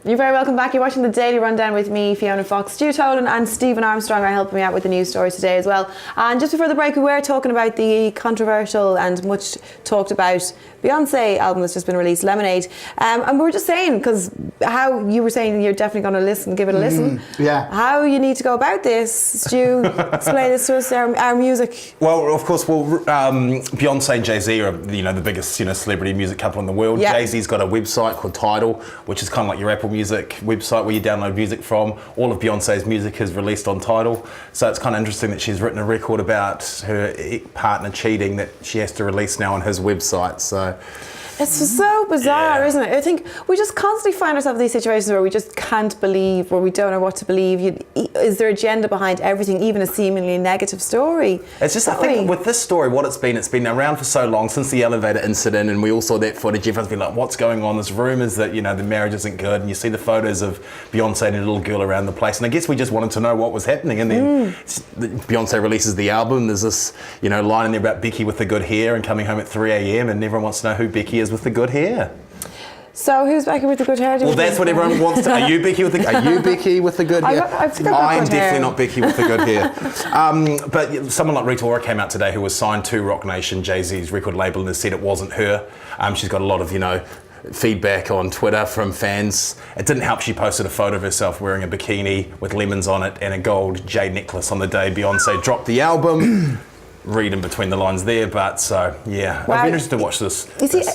You're very welcome back. You're watching the Daily Rundown with me, Fiona Fox. Stu Tolan and Stephen Armstrong are helping me out with the news stories today as well. And just before the break, we were talking about the controversial and much talked about Beyonce album that's just been released, Lemonade. And we were just saying, because how you were saying you're definitely going to give it a listen. Yeah. How you need to go about this. Stu, explain this to us, our music. Well, of course, Beyonce and Jay-Z are the biggest celebrity music couple in the world. Yeah. Jay-Z's got a website called Tidal, which is kind of like your Apple Music website where you download music from. All of Beyonce's music is released on Tidal, so it's kind of interesting that she's written a record about her partner cheating that she has to release now on his website. So it's so bizarre, isn't it? I think we just constantly find ourselves in these situations where we just can't believe, where we don't know what to believe. Is there agenda behind everything, even a seemingly negative story? It's just, I think with this story, what it's been around for so long, since the elevator incident, and we all saw that footage. Everyone's been like, what's going on? There's rumours that, the marriage isn't good, and you see the photos of Beyonce and a little girl around the place. And I guess we just wanted to know what was happening. And then Beyonce releases the album. There's this, line in there about Becky with the good hair and coming home at 3 a.m. and everyone wants to know who Becky is with the good hair. So who's Becky with the good hair? Well, that's what everyone wants to. Are you Becky with the good hair? I'm definitely not Becky with the good hair. But someone like Rita Ora came out today who was signed to Roc Nation, Jay-Z's record label, and has said it wasn't her. She's got a lot of, feedback on Twitter from fans. It didn't help she posted a photo of herself wearing a bikini with lemons on it and a gold jade necklace on the day Beyonce dropped the album. Read in between the lines there, but I'd be interested to watch this.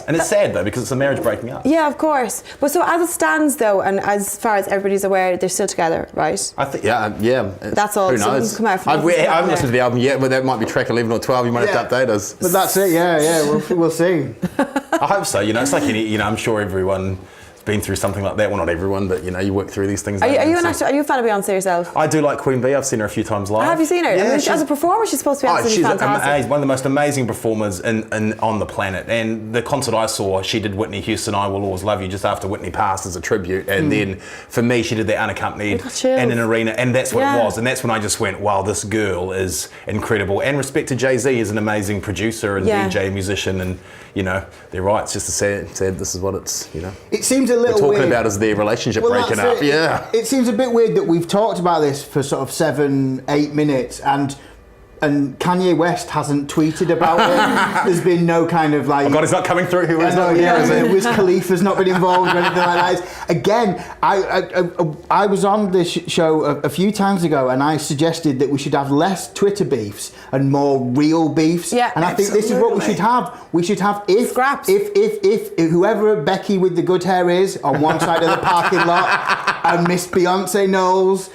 And it's sad though, because it's a marriage breaking up. Yeah, of course. But so as it stands though, and as far as everybody's aware, they're still together, right? I think, yeah. That's all. Who knows? Come out I haven't listened to the album yet, but that might be track 11 or 12. You might have to update us. But that's it. Yeah. We'll see. I hope so. It's like any. I'm sure everyone been through something like that. Well, not everyone, but you work through these things. Are you a fan of Beyonce yourself? I do like Queen Bee. I've seen her a few times live. Have you seen her? Yeah, as a performer, she's supposed to be absolutely fantastic. She's one of the most amazing performers on the planet. And the concert I saw, she did Whitney Houston, I Will Always Love You, just after Whitney passed as a tribute. And then for me, she did that unaccompanied in an arena. And that's what it was. And that's when I just went, wow, this girl is incredible. And respect to Jay-Z as an amazing producer and DJ musician. And, they're right. It's just sad this is what it's, It seems a little we're talking weird about is their relationship breaking up. Yeah. It seems a bit weird that we've talked about this for sort of 7-8 minutes and Kanye West hasn't tweeted about it. There's been no kind of like... Oh God, it's not coming through. Wiz Khalifa's not been involved or anything like that. Again, I was on this show a few times ago and I suggested that we should have less Twitter beefs and more real beefs. Yeah, and I think this is what we should have. We should have scraps. If whoever Becky with the good hair is on one side of the parking lot and Miss Beyonce Knowles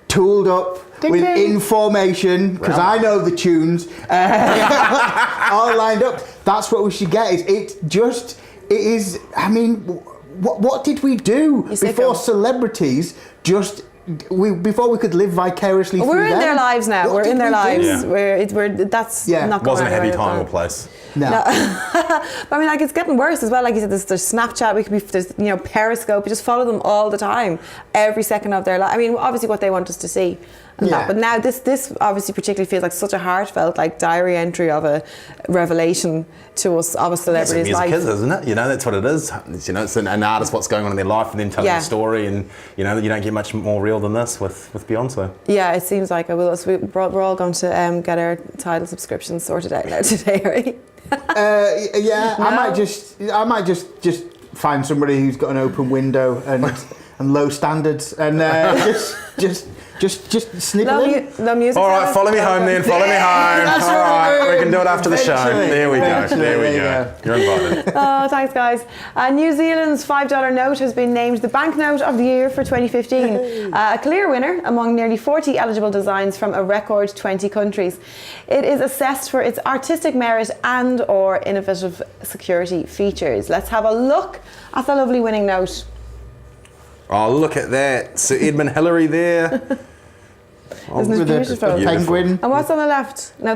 tooled up with information, because I know the tunes, all lined up. That's what we should get. What did we do before celebrities before we could live vicariously through them? We're in their lives now. We're in their lives. That's not going wasn't a happy time or place. No. But it's getting worse as well. Like you said, there's Snapchat, there's Periscope. You just follow them all the time, every second of their life. Obviously what they want us to see. But now this obviously particularly feels like such a heartfelt diary entry of a revelation to us of a celebrity's life. Music is, isn't it? That's what it is. It's an artist, what's going on in their life, and then telling a story, and you don't get much more real than this with Beyonce. Yeah, it seems like we're all going to get our Tidal subscriptions sorted out now today, right? No? I might just find somebody who's got an open window and low standards and just snip it in. No music. All right, follow me home then. Follow me home. All right, we can do it after the show. There we go. You're invited. Oh, thanks, guys. New Zealand's $5 note has been named the banknote of the year for 2015. A clear winner among nearly 40 eligible designs from a record 20 countries. It is assessed for its artistic merit and/or innovative security features. Let's have a look at the lovely winning note. Oh, look at that. Sir Edmund Hillary there. Isn't it beautiful? Penguin. And what's on the left? Now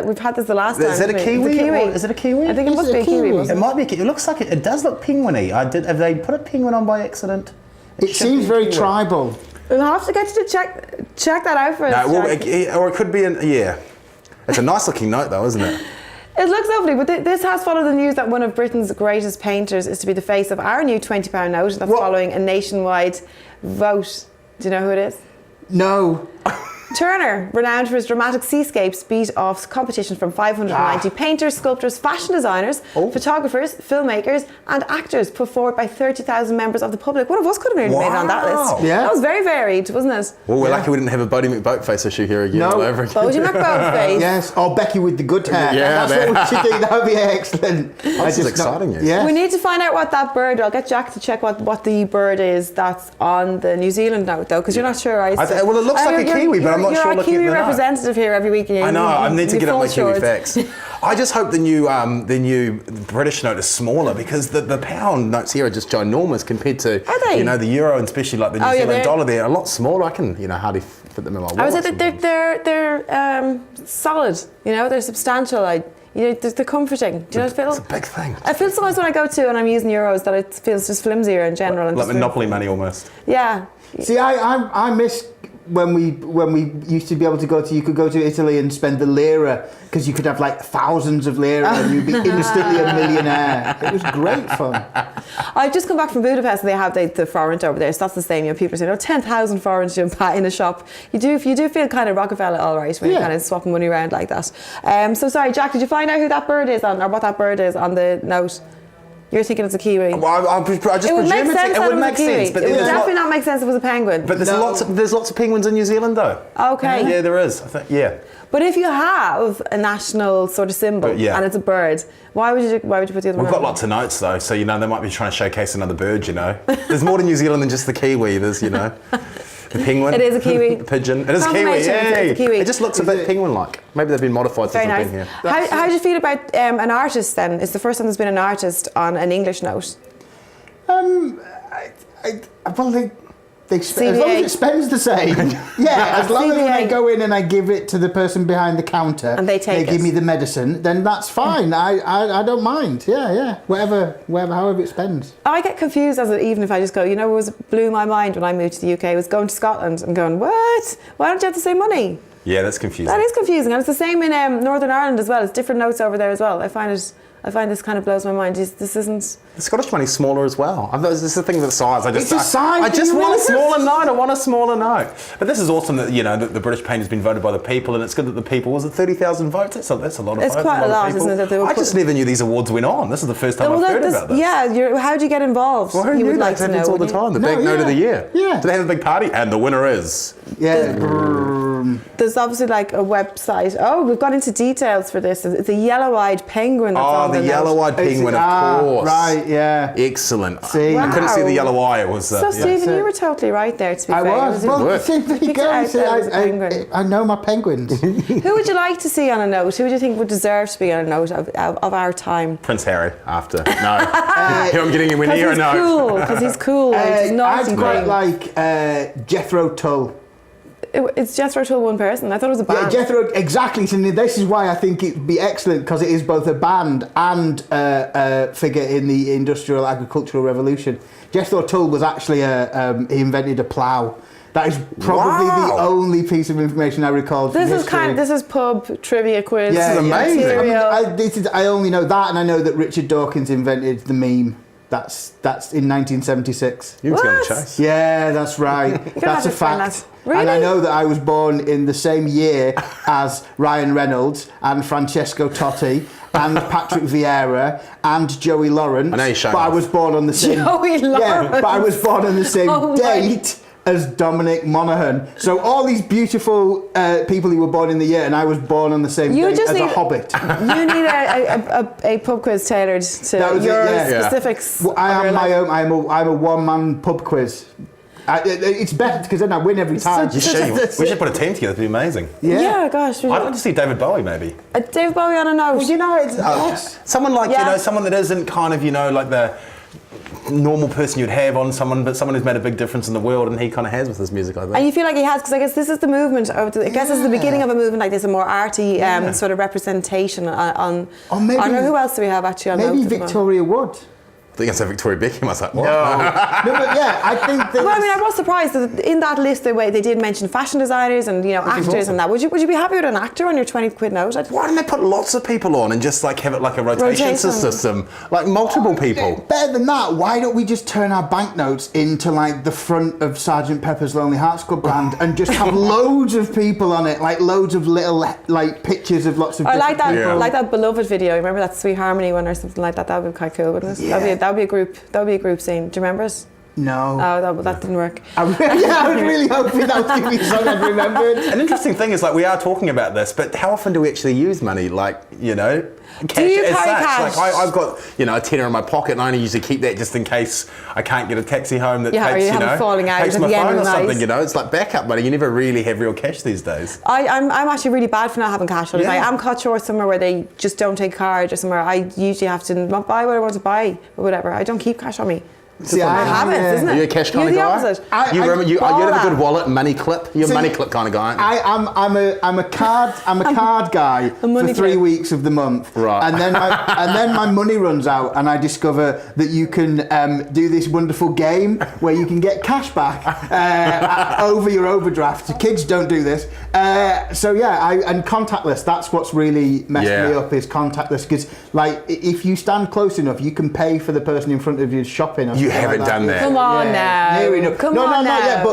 we've had this the last time. Is that a kiwi? Is it a kiwi? I think it must be a kiwi. It might be a kiwi. It looks like it does look penguin-y. Have they put a penguin on by accident? It seems very tribal. We'll have to get you to check that out for us. Or it could be it's a nice looking note though, isn't it? It looks lovely, but this has followed the news that one of Britain's greatest painters is to be the face of our new £20 note. That's following a nationwide vote. Do you know who it is? No. Turner, renowned for his dramatic seascapes, beat off competition from 590 painters, sculptors, fashion designers, photographers, filmmakers and actors put forward by 30,000 members of the public. One of us could have nearly made it on that list. Yeah. That was very varied, wasn't it? Well, we're lucky we didn't have a Bodie McBoatface issue here again. No. All over again. Bodie McBoatface. Yes, or Becky with the good hair. Yeah, that's what we should do. That would be excellent. This is exciting. Yeah. We need to find out what that bird. I'll get Jack to check what the bird is that's on the New Zealand note, though, because you're not sure. Well, it looks like a kiwi, but I'm not sure. You're a Kiwi representative here every week. I know. I need to get up my Kiwi facts. I just hope the new British note is smaller, because the pound notes here are just ginormous compared to the euro, and especially like the New Zealand dollar. They're a lot smaller. I can hardly fit them in my wallet. I would say that they're solid. They're substantial. They're comforting. Do you know what it feels? It's a big thing. I feel sometimes when I go to and I'm using euros that it feels just flimsier in general. Like Monopoly money almost. Yeah. See, I miss when we used to be able to you could go to Italy and spend the lira, because you could have like thousands of lira and you'd be instantly a millionaire. It was great fun. I've just come back from Budapest and they have the forint over there, so that's the same. People are saying, 10,000 forints in a shop. You do feel kind of Rockefeller, all right, when you're kind of swapping money around like that. So sorry, Jack, did you find out who that bird is on, or what that bird is on the note? You're thinking it's a kiwi. Well, I just presume it would make sense. It would make sense, but it would definitely not make sense if it was a penguin. But there's lots of penguins in New Zealand, though. Okay. Yeah, there is. I think. Yeah. But if you have a national sort of symbol and it's a bird, why would you put the other one? We've got lots of notes though, so they might be trying to showcase another bird. There's more to New Zealand than just the kiwi. There's the penguin. It is a kiwi. The pigeon. It is a kiwi. It's a kiwi. It just looks a bit penguin-like. Maybe they've been modified since Very they've nice. been here. How do you feel about an artist then? It's the first time there's been an artist on an English note. As long as it spends the same. As long as when I go in and I give it to the person behind the counter and they give me the medicine, then that's fine. I don't mind. Whatever, however it spends. I get confused even if I just go, what blew my mind when I moved to the UK was going to Scotland and going, what? Why don't you have the same money? Yeah, that's confusing. That is confusing, and it's the same in Northern Ireland as well. It's different notes over there as well. I find this kind of blows my mind. This isn't. The Scottish money's smaller as well. This is the thing with the size. I just want a smaller note. I want a smaller note. But this is awesome that that the British paint has been voted by the people, and it's good that the people 30,000 votes. That's a lot of votes. It's quite a lot, isn't it? I just never knew these awards went on. This is the first time I've heard about this. Yeah, how do you get involved? Well, who knew that happens all the time? The big note of the year. Yeah. Do they have a big party? And the winner is. Yeah. There's obviously like a website. Oh, we've got into details for this. It's a yellow-eyed penguin that's on the note. Yellow-eyed penguin, of course. Right, yeah. Excellent. See? I couldn't see the yellow eye. It was. So, Stephen, you were totally right there, to be fair. I was. Well, there you go. I know my penguins. Who would you like to see on a note? Who would you think would deserve to be on a note of our time? Prince Harry, after. No. Here I'm getting him in here a note. Because he's cool. He's naughty. I'd quite like Jethro Tull. It's Jethro Tull one person. I thought it was a band. Yeah, Jethro, exactly. So this is why I think it'd be excellent, because it is both a band and a figure in the industrial agricultural revolution. Jethro Tull was actually he invented a plough. That is probably the only piece of information I recall. This is pub trivia quiz. Yeah, this is amazing. I only know that, and I know that Richard Dawkins invented the meme. That's in 1976. You were on chase. Yeah, that's right. That's a fact. Really? And I know that I was born in the same year as Ryan Reynolds and Francesco Totti and Patrick Vieira and Joey Lawrence. I know you're showing but off. I was born on the same. Joey Lawrence. Yeah, but I was born on the same date as Dominic Monaghan. So all these beautiful people who were born in the year, and I was born on the same date as a hobbit. You need a pub quiz tailored to your specifics. Well, I am my own. I'm a one-man pub quiz. It's better because then I win every time. We should put a team together. It'd be amazing. Yeah, gosh. I'd like to see David Bowie maybe. David Bowie on a note. Well, someone like someone that isn't kind of like the normal person you'd have on someone, but someone who's made a big difference in the world, and he kind of has with his music, I think. And you feel like he has, because I guess this is the movement. I guess it's the beginning of a movement like this, a more arty sort of representation on. Or maybe who else do we have actually on? Maybe Victoria Wood. They're going to say Victoria Beckham. I was like, what? No, but yeah, I think that. Well, I mean, I was surprised that in that list they did mention fashion designers and actors and that. Would you be happy with an actor on your 20 quid note? Why don't they put lots of people on and just like have it like a rotation system, like multiple people? Better than that, why don't we just turn our banknotes into like the front of Sergeant Pepper's Lonely Hearts Club Band and just have loads of people on it, like loads of little like pictures of lots of. I like that. people. Like that Beloved video. Remember that Sweet Harmony one or something like that? That would be quite cool, wouldn't it? Yeah. That would be a group. That would be a group scene. Do you remember it? No. Oh, that didn't work. I was really hoping that was going to be something I'd remembered. An interesting thing is, like, we are talking about this, but how often do we actually use money? Like, cash Do you as carry such. cash? Like, I've got, a tenner in my pocket, and I only usually keep that just in case I can't get a taxi home that or takes, you have it falling out takes at my the end phone of or the something. night. It's like backup money. You never really have real cash these days. I'm actually really bad for not having cash. If Yeah. I am caught short somewhere where they just don't take card or somewhere, I usually have to not buy what I want to buy or whatever. I don't keep cash on me. See, I have it, isn't it? Are you a cash kind You're of the guy? opposite. You have a good Baller. wallet, money clip. You're a money clip kind of guy, aren't you? I'm a card guy for money 3 clip. weeks of the month, Right. And then my money runs out, and I discover that you can do this wonderful game where you can get cash back over your overdraft. Kids don't do this, so yeah. And contactless. That's what's really messed me up is contactless, because like if you stand close enough, you can pay for the person in front of you shopping. Or You something haven't like done that. Come on now. Near enough. Come no, on not now. yet.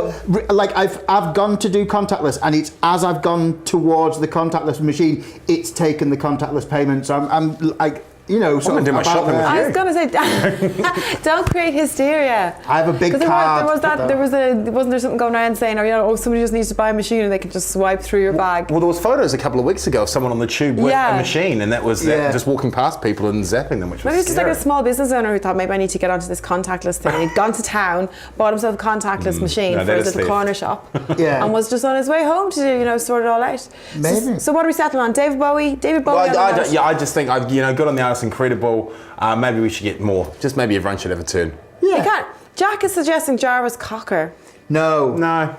But like I've gone to do contactless, and it's as I've gone towards the contactless machine, it's taken the contactless payment. So I'm like, sort gonna of do my about shopping with there. I was gonna say, don't create hysteria. I have a big 'Cause card. wasn't there something going around saying, somebody just needs to buy a machine and they can just swipe through your bag. Well, there was photos a couple of weeks ago of someone on the tube with Yeah. a machine, and that was just walking past people and zapping them, which was Maybe it's just like scary. a small business owner who thought maybe I need to get onto this contactless thing. He'd gone to town, bought himself a contactless machine No, for that his is little thief. corner shop, Yeah. and was just on his way home to sort it all out. Maybe. So what do we settle on? David Bowie. David Bowie. Well, on the note? I just think good on the artist, incredible. Maybe we should get more. Just maybe everyone should have a turn. You can't. Jack is suggesting Jarvis Cocker. No, No,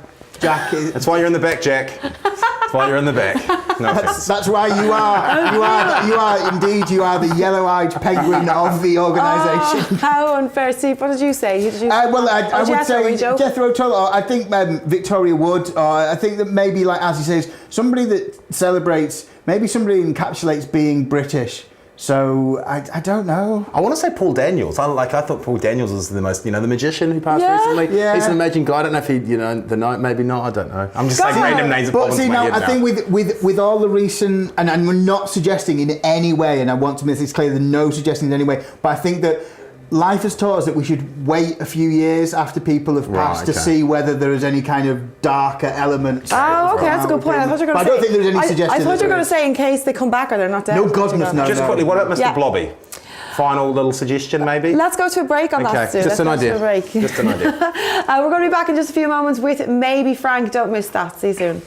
Jack. that's why you're in the back, Jack. That's why you're in the back. No offense. That's why you are indeed the yellow-eyed penguin of the organisation. How unfair, Steve. What did you say? Who did you Well, I would Jethro, say Joe? Jethro Tull, or I think Victoria Wood, or I think that maybe, like as he says, somebody that celebrates, maybe somebody encapsulates being British. So I don't know. I want to say Paul Daniels. I thought Paul Daniels was the most, the magician who passed Yeah. recently. Yeah. He's an amazing guy. I don't know if he, the night, maybe not. I don't know. I'm just saying Guys. random names. But see, now I think with all the recent, and we're not suggesting in any way, and I want to make this clear, there's no suggesting in any way, but I think that life has taught us that we should wait a few years after people have passed to see whether there is any kind of darker element. Oh, okay, that's a good point. I thought you were going to say. I don't think there's any suggestion. I thought you were going to say in case they come back or they're not dead. No, goodness, no. Just quickly, what about Mr. Yeah. Blobby? Final little suggestion, maybe? Let's go to a break on that, Okay, Stu. just an Let's go idea. to a break. Just an idea. We're going to be back in just a few moments with maybe Frank. Don't miss that. See you soon.